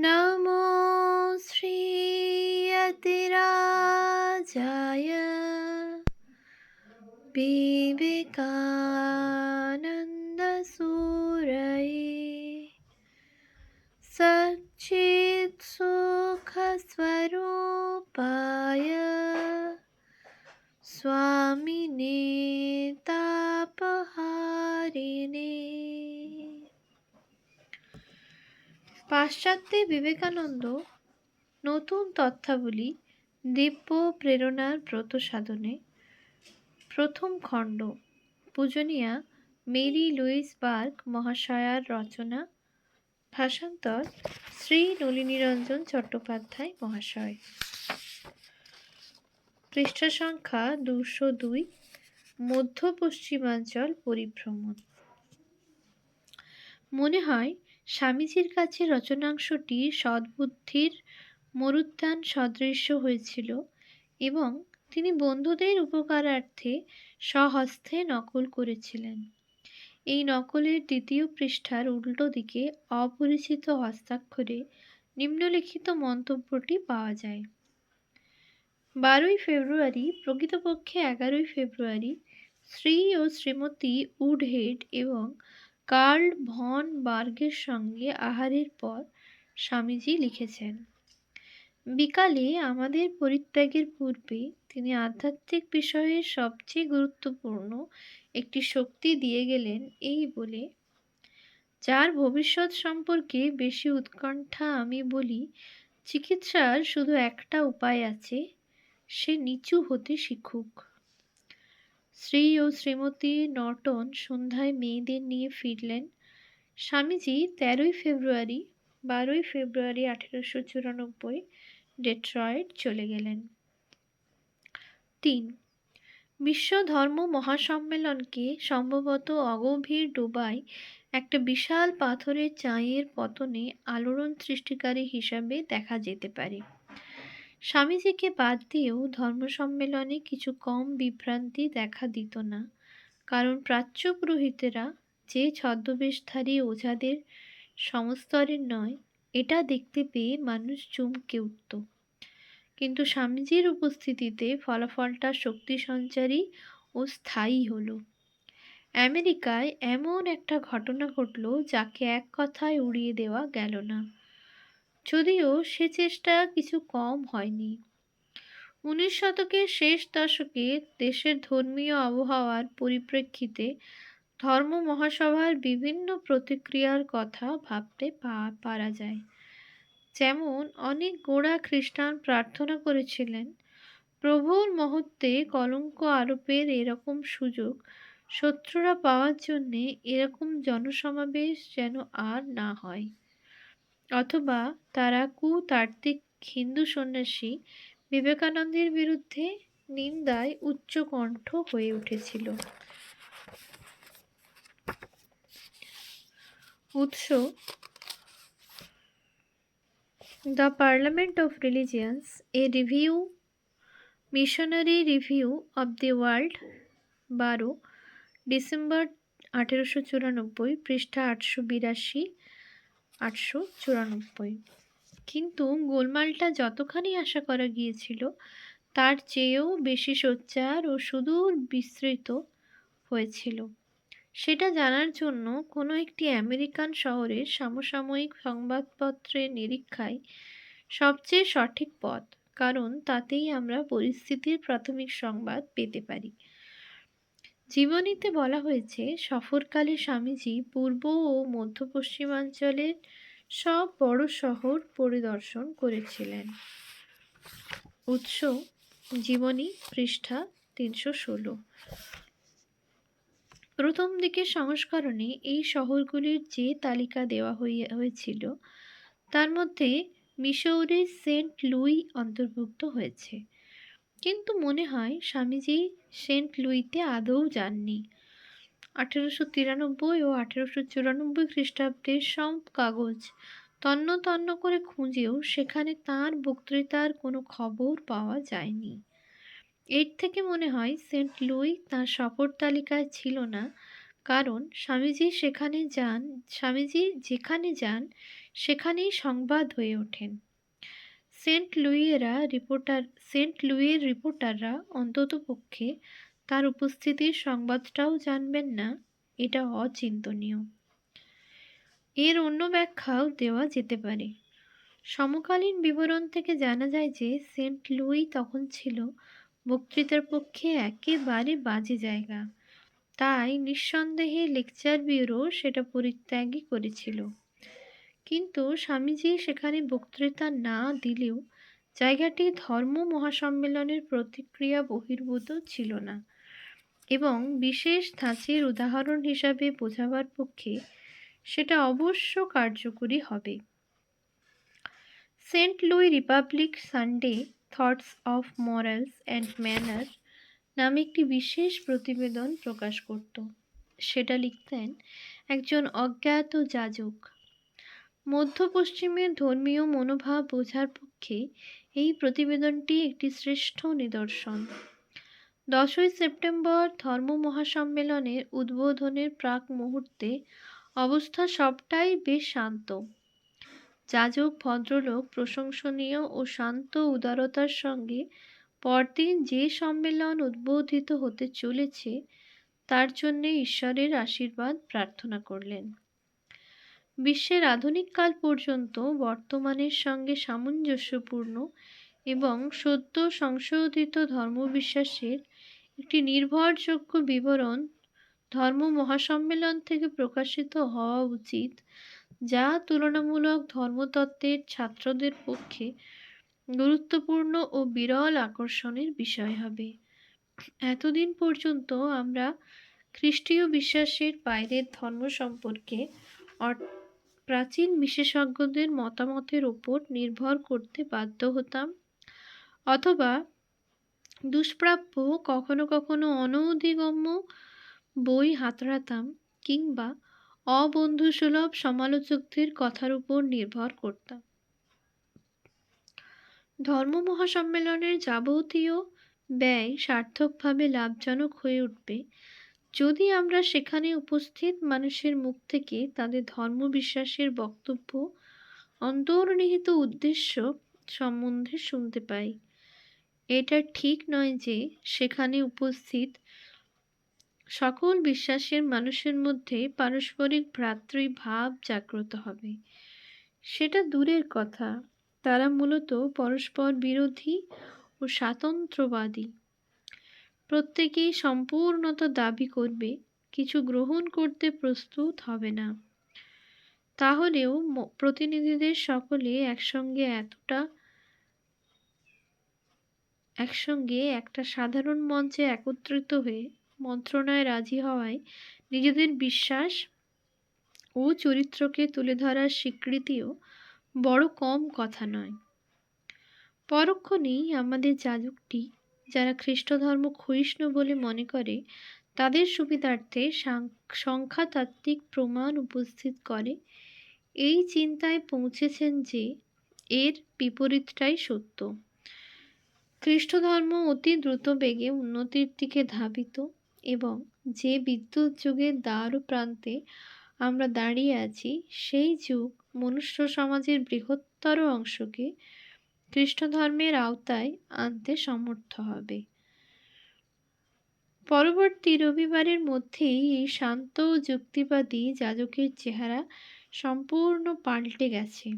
नमो श्रीयतिराजाय विवेकानन्दसूरये सच्चित्सुखस्वरूपाय स्वामिने तापहारिणे। পাশ্চাত্যে বিবেকানন্দ নতুন তথ্যাবলী দিব্য প্রেরণার ব্রত সাধনে। প্রথম খণ্ড। পূজনীয়া মেরি লুইস বার্গ মহাশয়ার রচনা। ভাষান্তর শ্রী নলিনীরঞ্জন চট্টোপাধ্যায় মহাশয়। পৃষ্ঠা সংখ্যা 202। মধ্য পশ্চিমাঞ্চল পরিভ্রমণ। মনে হয় স্বামীজির কাছে রচনাংশটি সদ্বুদ্ধির মরুদ্যান সদৃশ্য হয়েছিল এবং তিনি বন্ধুদের উপকারার্থে স্বহস্তে নকল করেছিলেন। এই নকলের দ্বিতীয় পৃষ্ঠার উল্টো দিকে অপরিচিত হস্তাক্ষরে নিম্নলিখিত মন্তব্যটি পাওয়া যায়। 12ই ফেব্রুয়ারি, প্রকৃতপক্ষে 11ই ফেব্রুয়ারি, শ্রী ও শ্রীমতী উডহেড এবং কার্ল ভন বার্গের সঙ্গে আহারের পর স্বামীজি লিখেছেন, বিকালে আমাদের পরিত্যাগের পূর্বে তিনি আধ্যাত্মিক বিষয়ের সবচেয়ে গুরুত্বপূর্ণ একটি শক্তি দিয়ে গেলেন এই বলে, যার ভবিষ্যৎ সম্পর্কে বেশি উৎকণ্ঠা আমি বলি, চিকিৎসার শুধু একটা উপায় আছে, সে নিচু হতে শিখুক। শ্রী ও শ্রীমতী নর্টন সন্ধ্যায় মেয়েদের নিয়ে ফিরলেন। স্বামীজি 13ই ফেব্রুয়ারি, 12ই ফেব্রুয়ারি 1894 ডেট্রয়েট চলে গেলেন। 3. বিশ্ব ধর্ম মহাসম্মেলনকে সম্ভবত অগভীর ডোবায় একটা বিশাল পাথরের চাঁইয়ের পতনে আলোড়ন সৃষ্টিকারী হিসাবে দেখা যেতে পারে। স্বামীজিকে বাদ দিয়েও ধর্ম সম্মেলনে কিছু কম বিভ্রান্তি দেখা দিত না, কারণ প্রাচ্য পুরোহিতেরা যে ছদ্মবেশধারী ওঝাদের সমস্তরের নয়, এটা দেখতে পেয়ে মানুষ চমকে উঠত। কিন্তু স্বামীজির উপস্থিতিতে ফলাফলটা শক্তি সঞ্চারী ও স্থায়ী হলো। আমেরিকায় এমন একটা ঘটনা ঘটল যাকে এক কথায় উড়িয়ে দেওয়া গেল না, যদিও সে চেষ্টা কিছু কম হয়নি। 19 শতকের শেষ দশকে দেশের ধর্মীয় আবহাওয়ার পরিপ্রেক্ষিতে ধর্ম মহাসভার বিভিন্ন প্রতিক্রিয়ার কথা ভাবতে পারা যায়। যেমন অনেক গোঁড়া খ্রিস্টান প্রার্থনা করেছিলেন, প্রভুর মহত্বে কলঙ্ক আরোপের এরকম সুযোগ শত্রুরা পাওয়ার জন্যে এরকম জনসমাবেশ যেন আর না হয়। অথবা তারা কুতার্কিক হিন্দু সন্ন্যাসী বিবেকানন্দের বিরুদ্ধে নিন্দায় উচ্চকণ্ঠ হয়ে উঠেছিল। উৎস: the parliament of religions, A review, missionary review of the world, 12 December 1894, পৃষ্ঠা 882-894। কিন্তু গোলমালটা যতখানি আশা করা গিয়েছিল তার চেয়েও বেশি সোচ্চার ও সুদূর বিস্তৃত হয়েছিল। সেটা জানার জন্য কোনো একটি আমেরিকান শহরের সমসাময়িক সংবাদপত্রের নিরীক্ষাই সবচেয়ে সঠিক পথ, কারণ তাতেই আমরা পরিস্থিতির প্রাথমিক সংবাদ পেতে পারি। জীবনীতে বলা হয়েছে, সফরকালে স্বামীজি পূর্ব ও মধ্য পশ্চিমাঞ্চলের সব বড় শহর পরিদর্শন করেছিলেন। উৎস: জীবনী, পৃষ্ঠা 316। প্রথম দিকের সংস্করণে এই শহরগুলির যে তালিকা দেওয়া হয়েছিল তার মধ্যে মিসৌরির সেন্ট লুই অন্তর্ভুক্ত হয়েছে, কিন্তু মনে হয় স্বামীজি সেন্ট লুইতে আদৌ যাননি। 1893 ও 1894 খ্রিস্টাব্দের সব কাগজ তন্ন তন্ন করে খুঁজেও সেখানে তাঁর বক্তৃতার কোনো খবর পাওয়া যায়নি। এর থেকে মনে হয় সেন্ট লুই তাঁর সফর তালিকায় ছিল না, কারণ স্বামীজি যেখানে যান সেখানেই সংবাদ হয়ে ওঠেন। সেন্ট লুইয়ের রিপোর্টাররা অন্ততপক্ষে তার উপস্থিতির সংবাদটাও জানবেন না, এটা অচিন্তনীয়। এর অন্য ব্যাখ্যাও দেওয়া যেতে পারে। সমকালীন বিবরণ থেকে জানা যায় যে সেন্ট লুই তখন ছিল বক্তৃতার পক্ষে একেবারে বাজে জায়গা, তাই নিঃসন্দেহে লেকচার ব্যুরো সেটা পরিত্যাগই করেছিল। কিন্তু স্বামীজি সেখানে বক্তৃতা না দিলেও জায়গাটি ধর্ম মহাসম্মেলনের প্রতিক্রিয়া বহির্ভূত ছিল না এবং বিশেষ ধাঁচের উদাহরণ হিসাবে বোঝাবার পক্ষে সেটা অবশ্য কার্যকরী হবে। Saint Louis Republic Sunday thoughts of morals and manner নামে একটি বিশেষ প্রতিবেদন প্রকাশ করত। সেটা লিখতেন একজন অজ্ঞাত যাজক। মধ্য পশ্চিমের ধর্মীয় মনোভাব বোঝার পক্ষে এই প্রতিবেদনটি একটি শ্রেষ্ঠ নিদর্শন। 10ই সেপ্টেম্বর ধর্ম মহাসম্মেলনের উদ্বোধনের প্রাক মুহূর্তে অবস্থা সবটাই বেশ শান্ত। যাজক ভদ্রলোক প্রশংসনীয় ও শান্ত উদারতার সঙ্গে পরদিন যে সম্মেলন উদ্বোধিত হতে চলেছে তার জন্যে ঈশ্বরের আশীর্বাদ প্রার্থনা করলেন। বিশ্বের আধুনিক কাল পর্যন্ত বর্তমানের সঙ্গে সামঞ্জস্যপূর্ণ এবং সদ্য সংশোধিত ধর্মবিশ্বাসের একটি নির্ভরযোগ্য বিবরণ ধর্ম মহাসম্মেলন থেকে প্রকাশিত হওয়া উচিত, যা তুলনামূলক ধর্মতত্ত্বের ছাত্রদের পক্ষে গুরুত্বপূর্ণ ও বিরল আকর্ষণের বিষয় হবে। এতদিন পর্যন্ত আমরা খ্রিস্টীয় বিশ্বাসের বাইরের ধর্ম সম্পর্কে প্রাচীন বিশেষজ্ঞদের মতামতের উপর নির্ভর করতে বাধ্য হতাম, অথবা দুষ্প্রাপ্য কখনো কখনো অনধিগম্য বই হাতড়াতাম, কিংবা অবন্ধুসুলভ সমালোচকদের কথার উপর নির্ভর করতাম। ধর্ম মহাসম্মেলনের যাবতীয় ব্যয় সার্থকভাবে লাভজনক হয়ে উঠবে যদি আমরা সেখানে উপস্থিত মানুষের মুখ থেকে তাদের ধর্মবিশ্বাসের বক্তব্য, অন্তর্নিহিত উদ্দেশ্য সম্বন্ধে শুনতে পাই। এটা ঠিক নয় যে সেখানে উপস্থিত সকল বিশ্বাসের মানুষের মধ্যে পারস্পরিক ভ্রাতৃভাব জাগ্রত হবে। সেটা দূরের কথা। তারা মূলত পরস্পর বিরোধী ও স্বাতন্ত্র্যবাদী। প্রত্যেকেই সম্পূর্ণতা দাবি করবে, কিছু গ্রহণ করতে প্রস্তুত হবে না। তাহলেও প্রতিনিধিদের সকলে একসঙ্গে একটা সাধারণ মঞ্চে একত্রিত হয়ে মন্ত্রণায় রাজি হওয়ায় নিজেদের বিশ্বাস ও চরিত্রকে তুলে ধরার স্বীকৃতিও বড় কম কথা নয়। পরক্ষণেই আমাদের যাজকটি, যারা খ্রিস্ট ধর্ম ক্ষয়িষ্ণু বলে মনে করে, তাদের সুবিধার্থে সংখ্যাতাত্ত্বিক প্রমাণ উপস্থিত করে এই চিন্তায় পৌঁছেছেন যে এর বিপরীতটাই সত্য। খ্রিস্ট ধর্ম অতি দ্রুত বেগে উন্নতির দিকে ধাবিত এবং যে বিদ্যুৎ যুগের দ্বার প্রান্তে আমরা দাঁড়িয়ে আছি, সেই যুগ মনুষ্য সমাজের বৃহত্তর অংশকে খ্রিস্ট ধর্মের আওতায় আনতে সমর্থ হবে। পরবর্তী রবিবারের মধ্যেই এই শান্ত ও যুক্তিবাদী যাজকের চেহারা সম্পূর্ণ পাল্টে গেছে।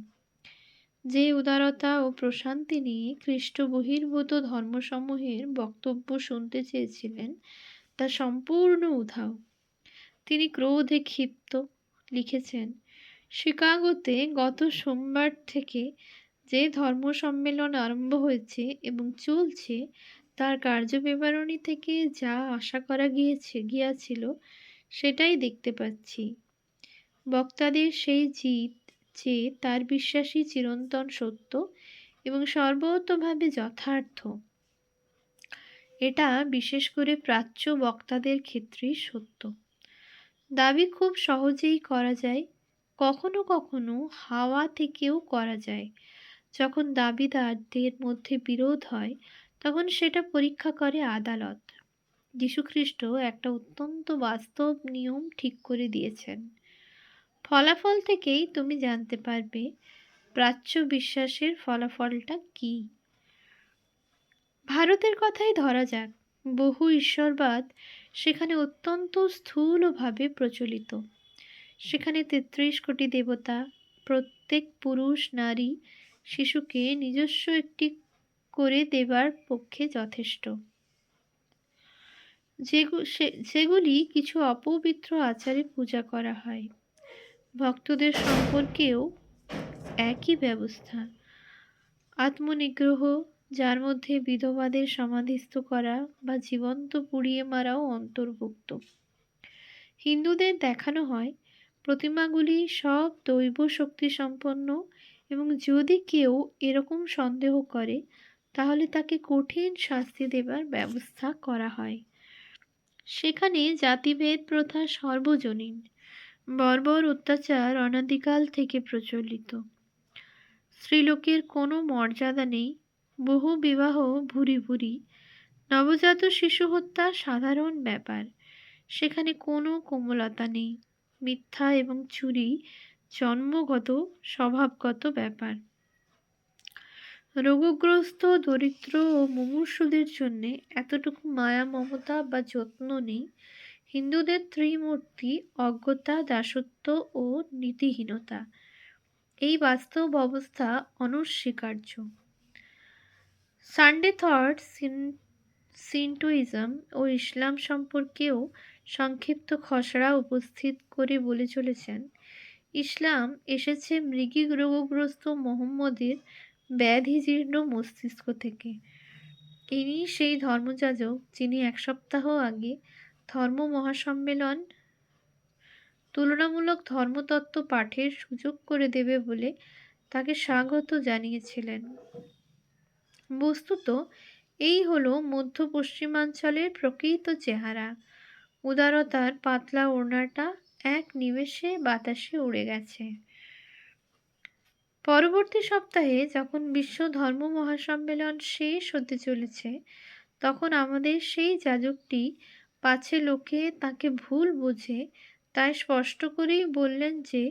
যে উদারতা ও প্রশান্তি নিয়ে খ্রিস্ট বহির্ভূত ধর্মসমূহের বক্তব্য শুনতে চেয়েছিলেন তা সম্পূর্ণ উধাও। তিনি ক্রোধে ক্ষিপ্ত। লিখেছেন, শিকাগোতে গত সোমবার থেকে যে ধর্ম সম্মেলন আরম্ভ হয়েছে এবং চলছে তার কার্যবিবরণী থেকে যা আশা করা গিয়াছিল সেটাই দেখতে পাচ্ছি। বক্তাদের সেই জিদ যে তার বিশ্বাসী চিরন্তন সত্য এবং সর্বতোভাবে যথার্থ, এটা বিশেষ করে প্রাচ্য বক্তাদের ক্ষেত্রেই সত্য। দাবি খুব সহজেই করা যায়, কখনো কখনো হাওয়া থেকেও করা যায়। যখন দাবিদারদের মধ্যে বিরোধ হয় তখন সেটা পরীক্ষা করে আদালত। যীশুখ্রিস্ট একটা অত্যন্ত বাস্তব নিয়ম ঠিক করে দিয়েছেন। ফলাফল থেকেই তুমি জানতে পারবে প্রাচ্য বিশ্বাসের ফলাফলটা কি। ভারতের কথাই ধরা যাক, বহু ঈশ্বরবাদ সেখানে অত্যন্ত স্থূলভাবে প্রচলিত। সেখানে ৩৩ কোটি দেবতা, প্রত্যেক পুরুষ নারী শিশুকে নিজস্ব একটি করে দেবার পক্ষে যথেষ্ট। যেগুলি কিছু অপবিত্র আচারে পূজা করা হয়। ভক্তদের সম্পর্কেও একই ব্যবস্থা। আত্মনিগ্রহ, যার মধ্যে বিধবাদের সমাধিস্থ করা বা জীবন্ত পুড়িয়ে মারাও অন্তর্ভুক্ত। হিন্দুদের দেখানো হয় প্রতিমাগুলি সব দৈব শক্তি সম্পন্ন, এবং যদি কেউ এরকম সন্দেহ করে তাহলে তাকে কঠিন শাস্তি দেবার ব্যবস্থা করা হয়। সেখানে জাতিভেদ প্রথা সর্বজনীন। বর্বর অত্যাচার অনাদিকাল থেকে প্রচলিত। স্ত্রীলোকের কোনো মর্যাদা নেই। বহু বিবাহ ভুরি ভুরি। নবজাত শিশু হত্যা সাধারণ ব্যাপার। সেখানে কোনো কোমলতা নেই। মিথ্যা এবং চুরি জন্মগত স্বভাবগত ব্যাপার। রোগগ্রস্ত, দরিদ্র ও মুমূর্ষুদের জন্য এতটুকু মায়া, মমতা বা যত্ন নেই। হিন্দুদের ত্রিমূর্তি অজ্ঞতা, দাসত্ব ও নীতিহীনতা। এই বাস্তব অবস্থা অনস্বীকার্য। সানডে থট সিন্টোইজম ও ইসলাম সম্পর্কেও সংক্ষিপ্ত খসড়া উপস্থিত করে বলে চলেছেন, ইসলাম এসেছে মৃগী রোগগ্রস্ত মোহাম্মদের ব্যাধিজীর্ণ মস্তিষ্ক থেকে। ইনি সেই ধর্মযাজক যিনি 1 সপ্তাহ আগে ধর্ম মহাসম্মেলন তুলনামূলক ধর্মতত্ত্ব পাঠের সুযোগ করে দেবে বলে তাকে স্বাগত জানিয়েছিলেন। বস্তুত এই হলো মধ্য পশ্চিমাঞ্চলের প্রকৃত চেহারা। উদারতার পাতলা ওড়নাটা এক নিমেষে বাতাসে উড়ে গেছে। পরবর্তী সপ্তাহে যখন বিশ্ব ধর্ম মহাসম্মেলন শেষ হতে চলেছে, তখন আমাদের সেই যাজকটি, পাছে লোকে তাকে ভুল বোঝে তাই স্পষ্ট করেই বললেন যে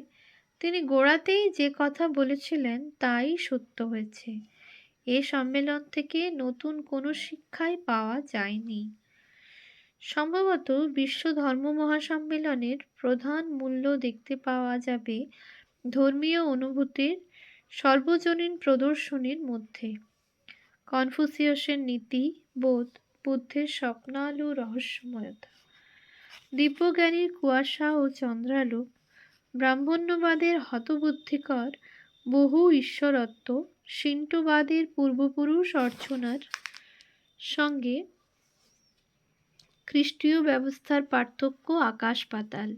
তিনি গোড়াতেই যে কথা বলেছিলেন তাই সত্য হয়েছে। এ সম্মেলন থেকে নতুন কোনো শিক্ষাই পাওয়া যায়নি। সম্ভবত বিশ্ব ধর্ম মহাসম্মেলনের প্রধান মূল্য দেখতে পাওয়া যাবে ধর্মীয় অনুভূতির সর্বজনীন প্রদর্শনীর মধ্যে। কনফুসিয়াসের নীতি বোধ, বুদ্ধের স্বপ্নালু রহস্যময়তা, দিব্যজ্ঞানীর কুয়াশা ও চন্দ্রালোক, ব্রাহ্মণ্যবাদের হতবুদ্ধিকর বহু ঈশ্বরত্ব, শিন্টোবাদের পূর্বপুরুষ অর্চনার সঙ্গে খ্রিস্টীয় ব্যবস্থার পার্থক্য আকাশ পাতাল।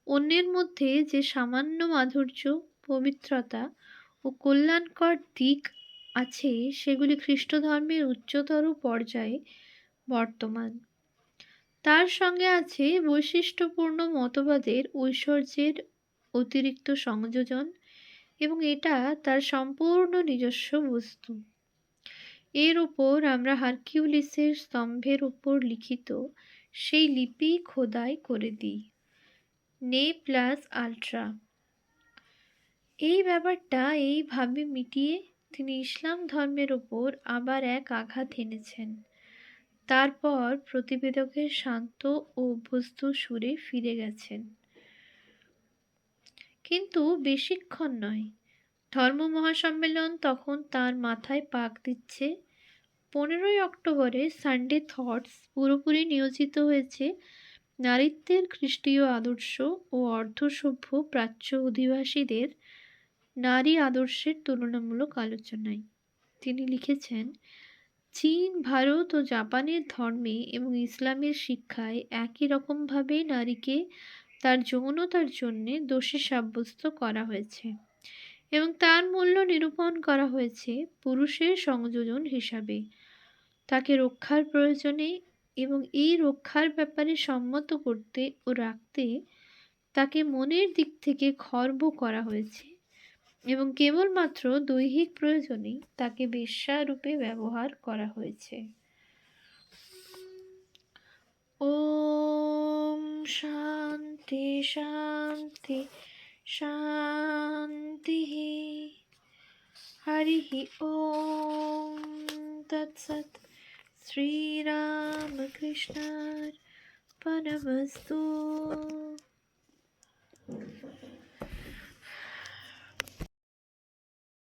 অন্যের মধ্যে যে সামান্য মাধুর্য, পবিত্রতা ও কল্যাণকর দিক আছে সেগুলি খ্রিস্ট ধর্মের উচ্চতর পর্যায়ে বর্তমান। তার সঙ্গে আছে বৈশিষ্ট্যপূর্ণ মতবাদের ঐশ্বর্যের অতিরিক্ত সংযোজন, এবং এটা তার সম্পূর্ণ নিজস্ব বস্তু। এর উপর আমরা হারকিউলিসের স্তম্ভের উপর লিখিত সেই লিপি খোদাই করে দিই, নে প্লাস আল্ট্রা। এই ব্যাপারটা এইভাবে মিটিয়ে তিনি ইসলাম ধর্মের ওপর আবার এক আঘাত এনেছেন। তারপর প্রতিবেদকের শান্ত ও অভ্যস্ত সুরে ফিরে গেছেন। কিন্তু বেশিক্ষণ নয়। ধর্ম মহাসম্মেলন তখন তার মাথায় পাক দিচ্ছে। 15ই অক্টোবরে সানডে থটস পুরোপুরি নিয়োজিত হয়েছে নারীত্বের খ্রিস্টীয় আদর্শ ও অর্ধসভ্য প্রাচ্য অধিবাসীদের নারী আদর্শের তুলনামূলক আলোচনায়। তিনি লিখেছেন, চীন, ভারত ও জাপানের ধর্মে এবং ইসলামের শিক্ষায় একই রকমভাবে নারীকে তার যৌনতার জন্য দোষী সাব্যস্ত করা হয়েছে, এবং তার মূল্য নিরূপণ করা হয়েছে পুরুষের সংযোজন হিসাবে। তাকে রক্ষার প্রয়োজনে এবং এই রক্ষার ব্যাপারে সম্মত করতে ও রাখতে তাকে মনের দিক থেকে খর্ব করা হয়েছে, এবং কেবলমাত্র দৈহিক প্রয়োজনেই তাকে বেশ্যা রূপে ব্যবহার করা হয়েছে। ওম শান্তি শান্তি শান্তি। হরি ওম তৎসৎ। শ্রীরামকৃষ্ণার্পণমস্তু।